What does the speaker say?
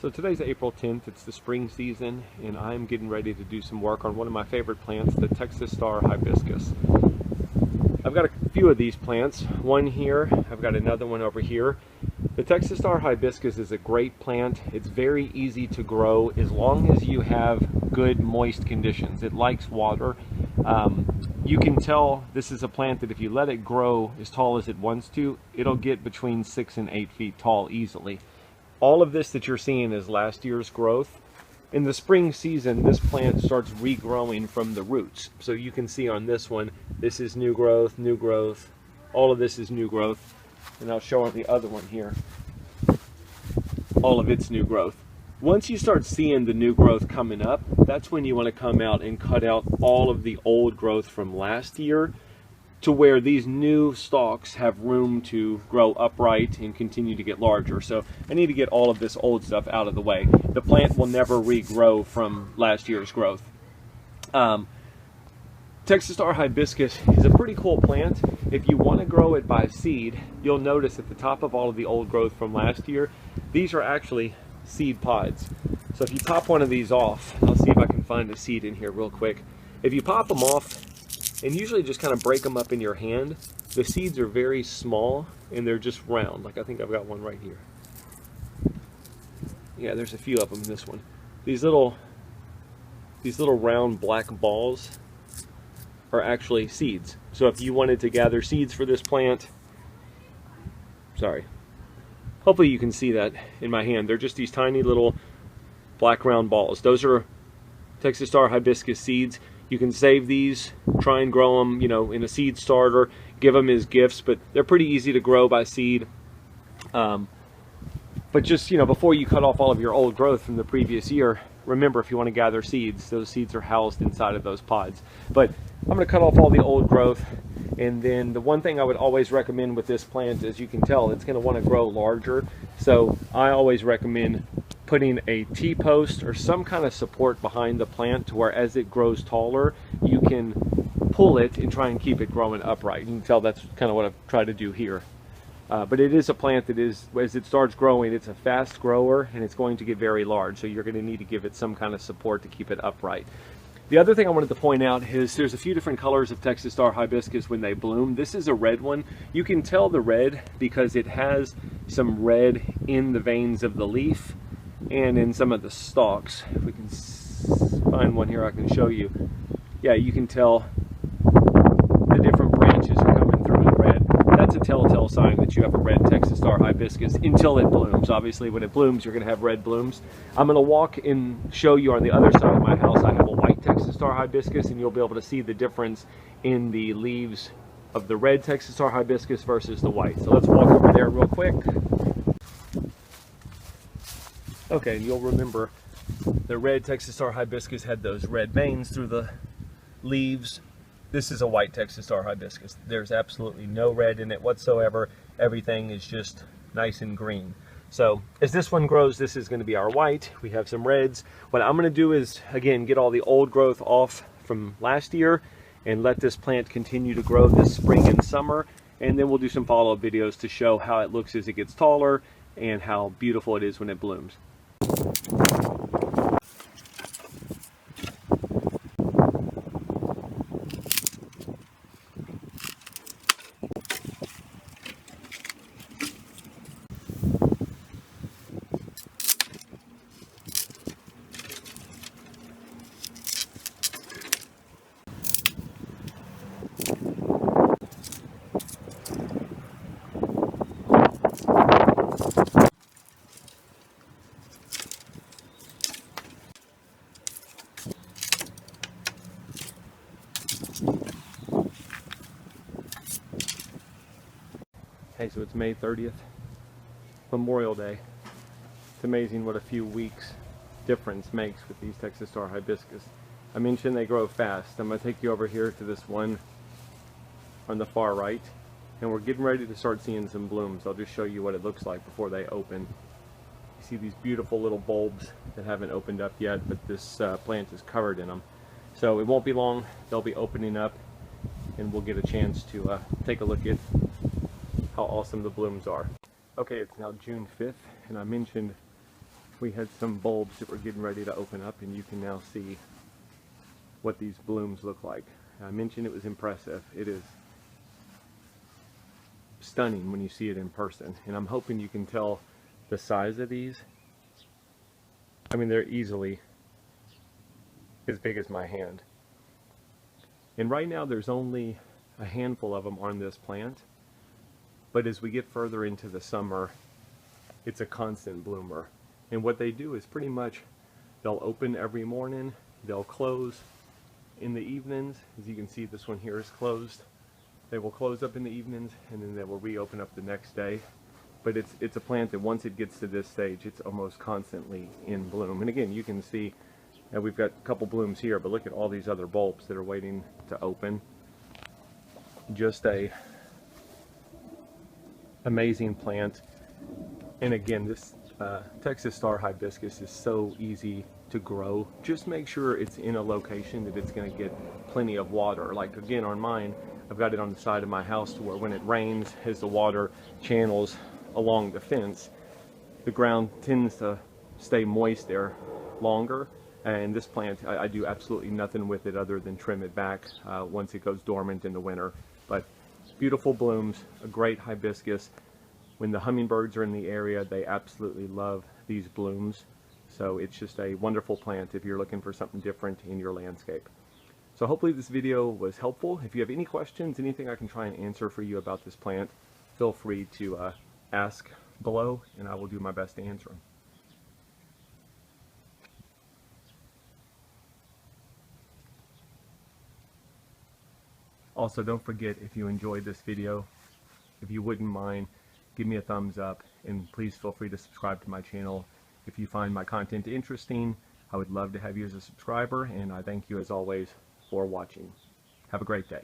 So today's April 10th, it's the spring season, and I'm getting ready to do some work on one of my favorite plants, the Texas Star Hibiscus. I've got a few of these plants, one here, I've got another one over here. The Texas Star Hibiscus is a great plant. It's very easy to grow as long as you have good moist conditions. It likes water. You can tell this is a plant that if you let it grow as tall as it wants to, it'll get between 6 and 8 feet tall easily. All of this that you're seeing is last year's growth. In the spring season, this plant starts regrowing from the roots. So you can see on this one, this is new growth, all of this is new growth. And I'll show on the other one here, all of its new growth. Once you start seeing the new growth coming up, that's when you want to come out and cut out all of the old growth from last year, to where these new stalks have room to grow upright and continue to get larger. So I need to get all of this old stuff out of the way. The plant will never regrow from last year's growth. Texas Star Hibiscus is a pretty cool plant. If you want to grow it by seed, you'll notice at the top of all of the old growth from last year, these are actually seed pods. So if you pop one of these off, I'll see if I can find a seed in here real quick. If you pop them off, and usually just kind of break them up in your hand, the seeds are very small and they're just round. Like I think I've got one right here. Yeah, there's a few of them in this one. These little round black balls are actually seeds. So if you wanted to gather seeds for this plant, sorry, hopefully you can see that in my hand. They're just these tiny little black round balls. Those are Texas Star Hibiscus seeds. You can save these, try and grow them, in a seed starter, give them as gifts, but they're pretty easy to grow by seed. But just, before you cut off all of your old growth from the previous year, remember, if you want to gather seeds, those seeds are housed inside of those pods. But I'm going to cut off all the old growth, and then the one thing I would always recommend with this plant, as you can tell, it's going to want to grow larger. So I always recommend putting a T-post or some kind of support behind the plant to where as it grows taller, you can pull it and try and keep it growing upright. You can tell that's kind of what I've tried to do here. But it is a plant that is, as it starts growing, it's a fast grower and it's going to get very large. So you're going to need to give it some kind of support to keep it upright. The other thing I wanted to point out is there's a few different colors of Texas Star Hibiscus when they bloom. This is a red one. You can tell the red because it has some red in the veins of the leaf and in some of the stalks. If we can find one here, I can show you. Yeah, you can tell the different branches are coming through in red. That's a telltale sign that you have a red Texas Star Hibiscus until it blooms. Obviously, when it blooms, you're going to have red blooms. I'm going to walk and show you on the other side of my house. I have a white Texas Star Hibiscus, and you'll be able to see the difference in the leaves of the red Texas Star Hibiscus versus the white. So let's walk over there real quick. Okay, and you'll remember the red Texas Star Hibiscus had those red veins through the leaves. This is a white Texas Star Hibiscus. There's absolutely no red in it whatsoever. Everything is just nice and green. So as this one grows, this is going to be our white. We have some reds. What I'm going to do is, again, get all the old growth off from last year and let this plant continue to grow this spring and summer. And then we'll do some follow-up videos to show how it looks as it gets taller and how beautiful it is when it blooms. Hey, so it's May 30th, Memorial Day. It's amazing what a few weeks difference makes with these Texas Star Hibiscus. I mentioned they grow fast. I'm going to take you over here to this one on the far right, and we're getting ready to start seeing some blooms. I'll just show you what it looks like before they open. You see these beautiful little bulbs that haven't opened up yet, but this plant is covered in them. So it won't be long, they'll be opening up, and we'll get a chance to take a look at how awesome the blooms are. Okay, it's now June 5th, and I mentioned we had some bulbs that were getting ready to open up, and you can now see what these blooms look like. I mentioned it was impressive. It is stunning when you see it in person, and I'm hoping you can tell the size of these. I mean, they're easily as big as my hand. And right now there's only a handful of them on this plant, but as we get further into the summer, it's a constant bloomer. And what they do is pretty much they'll open every morning, they'll close in the evenings. As you can see, this one here is closed. They will close up in the evenings, and then they will reopen up the next day. But it's a plant that once it gets to this stage, it's almost constantly in bloom. And again, you can see that we've got a couple blooms here, but look at all these other bulbs that are waiting to open. Just a amazing plant. And again, this Texas Star Hibiscus is so easy to grow. Just make sure it's in a location that it's going to get plenty of water. Like again, on mine, I've got it on the side of my house to where when it rains, as the water channels along the fence, the ground tends to stay moist there longer. And this plant, I do absolutely nothing with it other than trim it back once it goes dormant in the winter. But beautiful blooms, a great hibiscus. When the hummingbirds are in the area, they absolutely love these blooms. So it's just a wonderful plant if you're looking for something different in your landscape. So hopefully this video was helpful. If you have any questions, anything I can try and answer for you about this plant, feel free to ask below, and I will do my best to answer them. Also, don't forget, if you enjoyed this video, if you wouldn't mind, give me a thumbs up, and please feel free to subscribe to my channel. If you find my content interesting, I would love to have you as a subscriber, and I thank you as always for watching. Have a great day.